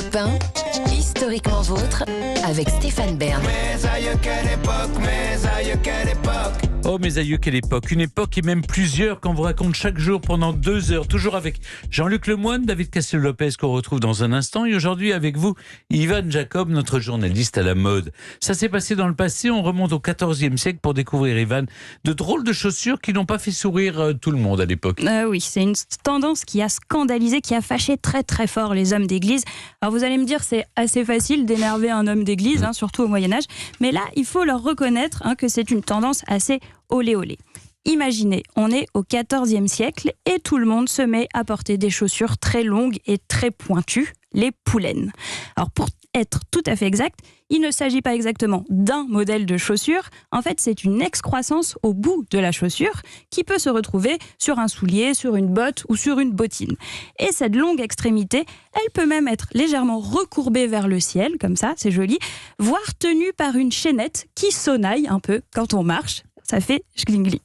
Europe 1, historiquement vôtre, avec Stéphane Bern. Mes aïeux, quelle époque, mes aïeux, quelle époque. Oh mes aïeux, quelle époque. Une époque et même plusieurs qu'on vous raconte chaque jour pendant 2 heures. Toujours avec Jean-Luc Lemoyne, David Castel-Lopez qu'on retrouve dans un instant. Et aujourd'hui avec vous, Ivan Jacob, notre journaliste à la mode. Ça s'est passé dans le passé, on remonte au XIVe siècle pour découvrir, Ivan, de drôles de chaussures qui n'ont pas fait sourire tout le monde à l'époque. Oui, c'est une tendance qui a scandalisé, qui a fâché très très fort les hommes d'église. Alors vous allez me dire, c'est assez facile d'énerver un homme d'église, surtout au Moyen-Âge. Mais là, il faut leur reconnaître que c'est une tendance assez olé olé. Imaginez, on est au XIVe siècle et tout le monde se met à porter des chaussures très longues et très pointues, les poulaines. Alors pour être tout à fait exact, il ne s'agit pas exactement d'un modèle de chaussure. En fait, c'est une excroissance au bout de la chaussure qui peut se retrouver sur un soulier, sur une botte ou sur une bottine. Et cette longue extrémité, elle peut même être légèrement recourbée vers le ciel, comme ça, c'est joli, voire tenue par une chaînette qui sonnaille un peu quand on marche. Ça fait schling-gling.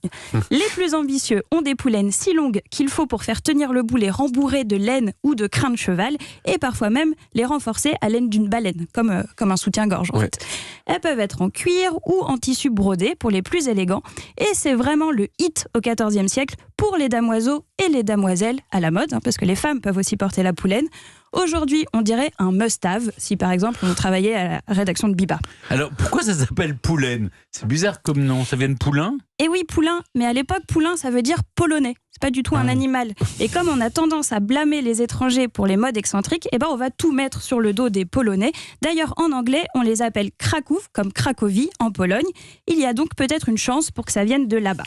Les plus ambitieux ont des poulaines si longues qu'il faut pour faire tenir le bout les rembourrer de laine ou de crin de cheval et parfois même les renforcer à laine d'une baleine, comme un soutien-gorge en fait. Elles peuvent être en cuir ou en tissu brodé pour les plus élégants et c'est vraiment le hit au XIVe siècle pour les damoiseaux et les damoiselles à la mode, parce que les femmes peuvent aussi porter la poulaine. Aujourd'hui, on dirait un must-have si par exemple on travaillait à la rédaction de Biba. Alors pourquoi ça s'appelle poulaine? C'est bizarre comme nom, ça vient de poulain? Et oui, poulain, mais à l'époque, poulain, ça veut dire polonais. C'est pas du tout un animal. Et comme on a tendance à blâmer les étrangers pour les modes excentriques, on va tout mettre sur le dos des Polonais. D'ailleurs, en anglais, on les appelle Kraków, comme Cracovie, en Pologne. Il y a donc peut-être une chance pour que ça vienne de là-bas.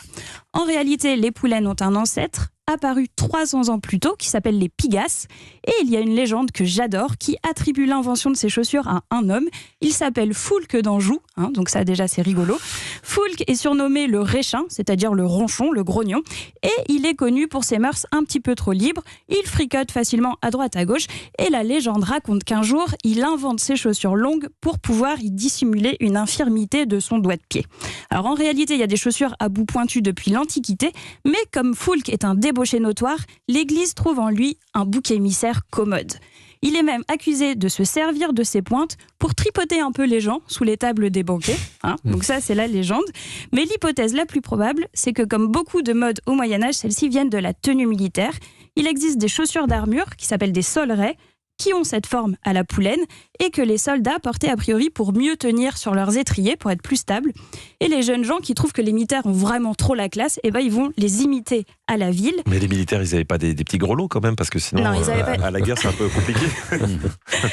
En réalité, les poulaines ont un ancêtre apparu 300 ans plus tôt, qui s'appelle les Pigasses. Et il y a une légende que j'adore, qui attribue l'invention de ces chaussures à un homme. Il s'appelle Foulque d'Anjou, donc ça déjà c'est rigolo. Foulque est surnommé le Réchin, c'est-à-dire le ronchon, le grognon. Et il est connu pour ses mœurs un petit peu trop libres. Il fricote facilement à droite à gauche. Et la légende raconte qu'un jour, il invente ses chaussures longues pour pouvoir y dissimuler une infirmité de son doigt de pied. Alors en réalité, il y a des chaussures à bout pointu depuis l'Antiquité, mais comme Foulque est un débauché notoire, l'Église trouve en lui un bouc émissaire commode. Il est même accusé de se servir de ses pointes pour tripoter un peu les gens sous les tables des banquets. Donc ça, c'est la légende. Mais l'hypothèse la plus probable, c'est que comme beaucoup de modes au Moyen-Âge, celles-ci viennent de la tenue militaire. Il existe des chaussures d'armure qui s'appellent des solerets, qui ont cette forme à la poulaine et que les soldats portaient a priori pour mieux tenir sur leurs étriers, pour être plus stables. Et les jeunes gens qui trouvent que les militaires ont vraiment trop la classe, ils vont les imiter à la ville. Mais les militaires, ils n'avaient pas des petits gros lots quand même, parce que sinon, non, à la guerre, c'est un peu compliqué.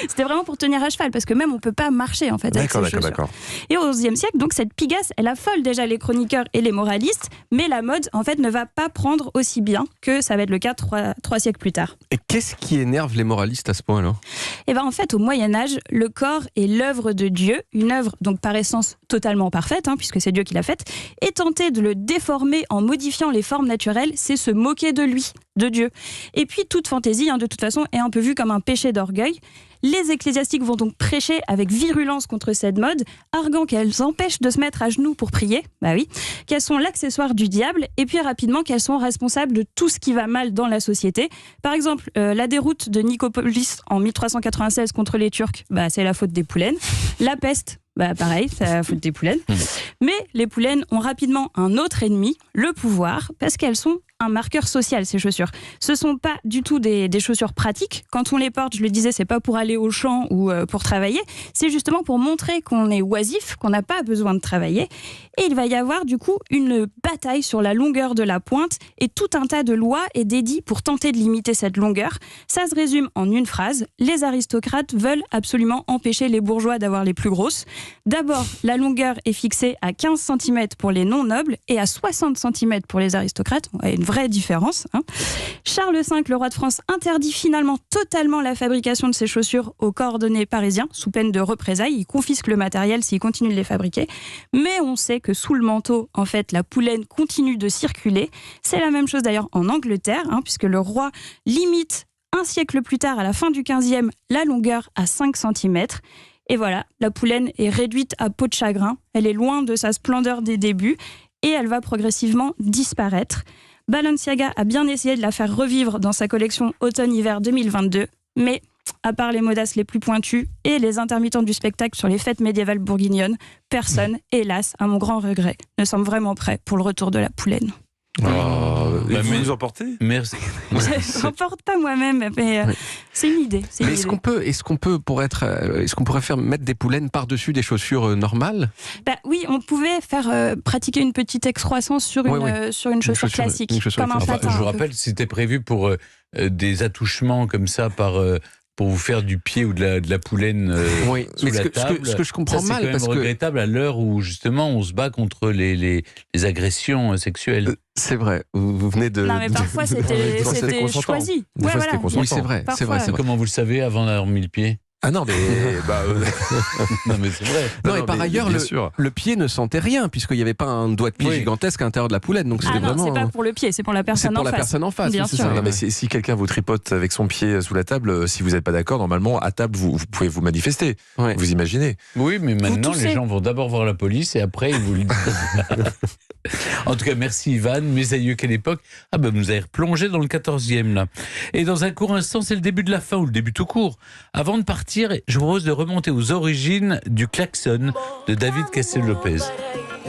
C'était vraiment pour tenir à cheval, parce que même on ne peut pas marcher en fait avec ces chaussures. D'accord. Et au XIe siècle, donc cette Pigasse, elle affole déjà les chroniqueurs et les moralistes, mais la mode en fait ne va pas prendre aussi bien que ça va être le cas 3 siècles plus tard. Et qu'est-ce qui énerve les moralistes à ce point alors? En fait, au Moyen-Âge, le corps est l'œuvre de Dieu, une œuvre donc par essence totalement parfaite, puisque c'est Dieu qui l'a faite, et tenter de le déformer en modifiant les formes naturelles, c'est se moquer de lui, de Dieu. Et puis toute fantaisie, de toute façon, est un peu vue comme un péché d'orgueil. Les ecclésiastiques vont donc prêcher avec virulence contre cette mode, arguant qu'elles empêchent de se mettre à genoux pour prier, qu'elles sont l'accessoire du diable, et puis rapidement qu'elles sont responsables de tout ce qui va mal dans la société. Par exemple, la déroute de Nicopolis en 1396 contre les Turcs, c'est la faute des poulaines. La peste, pareil, c'est la faute des poulaines. Mais les poulaines ont rapidement un autre ennemi, le pouvoir, parce qu'elles sont un marqueur social, ces chaussures. Ce ne sont pas du tout des chaussures pratiques. Quand on les porte, je le disais, c'est pas pour aller au champ ou pour travailler, c'est justement pour montrer qu'on est oisif, qu'on n'a pas besoin de travailler. Et il va y avoir du coup une bataille sur la longueur de la pointe et tout un tas de lois et d'édits pour tenter de limiter cette longueur. Ça se résume en une phrase. Les aristocrates veulent absolument empêcher les bourgeois d'avoir les plus grosses. D'abord, la longueur est fixée à 15 cm pour les non-nobles et à 60 cm pour les aristocrates. Une vraie différence. Charles V, le roi de France, interdit finalement totalement la fabrication de ces chaussures aux cordonniers parisiens, sous peine de représailles. Il confisque le matériel s'il continue de les fabriquer. Mais on sait que sous le manteau, en fait, la poulaine continue de circuler. C'est la même chose d'ailleurs en Angleterre, puisque le roi limite un siècle plus tard, à la fin du XVe, la longueur à 5 cm. Et voilà, la poulaine est réduite à peau de chagrin. Elle est loin de sa splendeur des débuts et elle va progressivement disparaître. Balenciaga a bien essayé de la faire revivre dans sa collection automne-hiver 2022, mais À part les modas les plus pointus et les intermittents du spectacle sur les fêtes médiévales bourguignonnes, personne, hélas, à mon grand regret, ne semble vraiment prêt pour le retour de la poulaine. Et Bah, vous mais- nous emportez? Merci. Je n'en porte pas moi-même, mais c'est une idée. C'est une Mais est-ce qu'on peut, est-ce qu'on pourrait faire mettre des poulaines par-dessus des chaussures normales? Bah oui, on pouvait faire pratiquer une petite excroissance sur une, Oui. sur une chaussure classique, une chaussure comme un classique. patin. Je vous un peu. rappelle, c'était prévu pour des attouchements comme ça pour vous faire du pied ou de la poulaine Oui, sous mais la ce table. que je comprends Ça, c'est mal, quand même parce que regrettable à l'heure où justement on se bat contre les agressions sexuelles. c'est vrai, vous venez de... Non, mais parfois c'était Des fois, c'était consentant. choisi. Des fois, c'était consentant. Oui, c'est vrai, c'est vrai, Parfois, c'est vrai. Comment vous le savez avant d'avoir mis le pied? Ah non, mais Non mais c'est vrai. Non, et par mais ailleurs, bien sûr. le pied ne sentait rien, puisqu'il n'y avait pas un doigt de pied Oui. gigantesque à l'intérieur de la poulette. Donc c'était Ah non, vraiment. c'est pas pour le pied, c'est pour la c'est personne pour en la face. personne en face. Bien oui, c'est sûr. ça. Non, mais si quelqu'un vous tripote avec son pied sous la table, si vous n'êtes pas d'accord, normalement, à table, vous pouvez vous manifester. Ouais. Vous imaginez? Oui, mais maintenant toussez. les gens vont d'abord voir la police et après ils vous le disent. En tout cas, merci Ivan. Mes aïeux, quelle époque. Ah ben, vous nous avez replongé dans le 14e là. Et dans un court instant, c'est le début de la fin ou le début tout court. Avant de partir, je vous propose de remonter aux origines du klaxon de David Castel-Lopez.